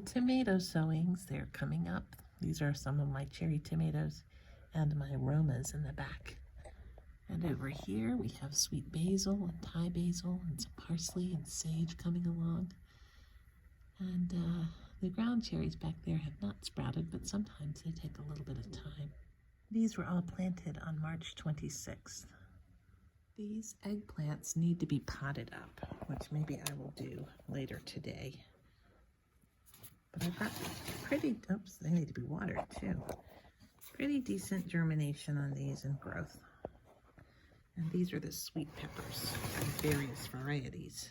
tomato sowings, they're coming up. These are some of my cherry tomatoes and my aromas in the back. And over here we have sweet basil and Thai basil and some parsley and sage coming along. And the ground cherries back there have not sprouted, but sometimes they take a little bit of time. These were all planted on March 26th. These eggplants need to be potted up, which maybe I will do later today. But I've got pretty, oops, they need to be watered too. Pretty decent germination on these and growth. And these are the sweet peppers of various varieties.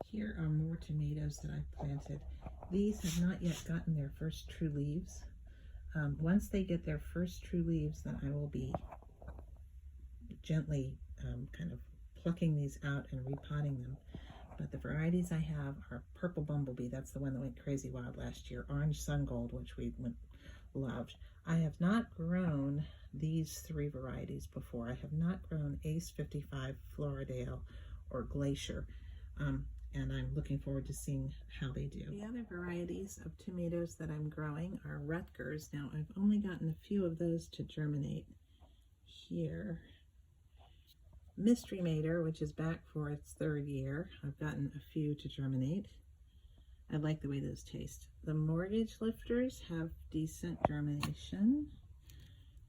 Here are more tomatoes that I've planted. These have not yet gotten their first true leaves. Once they get their first true leaves, then I will be gently kind of plucking these out and repotting them. But the varieties I have are Purple Bumblebee, that's the one that went crazy wild last year, Orange Sun Gold, which we loved. I have not grown these three varieties before. I have not grown Ace 55, Floridale, or Glacier. And I'm looking forward to seeing how they do. The other varieties of tomatoes that I'm growing are Rutgers. Now, I've only gotten a few of those to germinate here. Mystery Mater, which is back for its third year. I've gotten a few to germinate. I like the way those taste. The Mortgage Lifters have decent germination.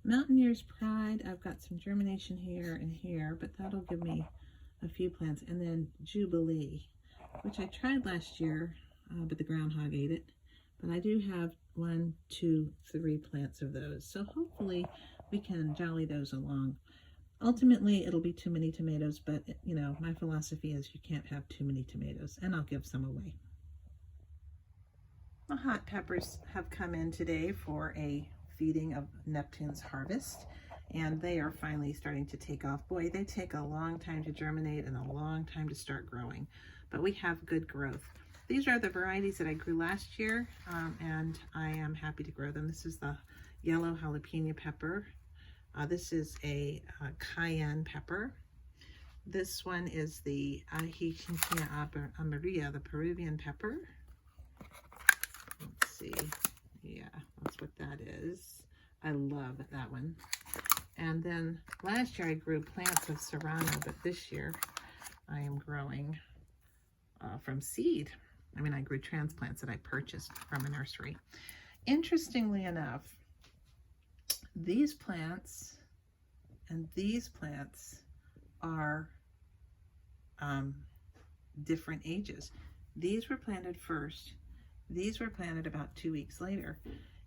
Mountaineer's Pride, I've got some germination here and here, but that'll give me a few plants. And then Jubilee, which I tried last year, but the groundhog ate it. But I do have 1, 2, 3 plants of those. So hopefully we can jolly those along. Ultimately, it'll be too many tomatoes, but you know, my philosophy is you can't have too many tomatoes, and I'll give some away. The hot peppers have come in today for a feeding of Neptune's harvest, and they are finally starting to take off. Boy, they take a long time to germinate and a long time to start growing, but we have good growth. These are the varieties that I grew last year, and I am happy to grow them. This is the yellow jalapeno pepper. This is a cayenne pepper. This one is the Ajicintia amarilla, the Peruvian pepper. Let's see. Yeah, that's what that is. I love that one. And then last year I grew plants of serrano, but this year I am growing from seed. I mean, I grew transplants that I purchased from a nursery. Interestingly enough, these plants and these plants are different ages. These were planted first. These were planted about 2 weeks later,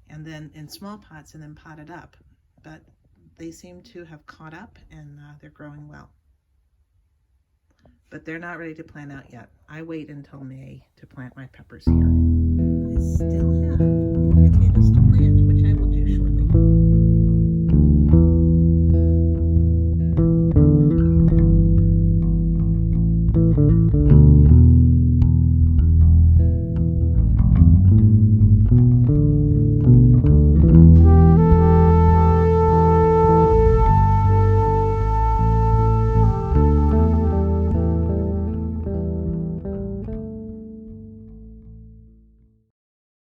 and then in small pots and then potted up. But they seem to have caught up, and they're growing well. But they're not ready to plant out yet. I wait until May to plant my peppers here. I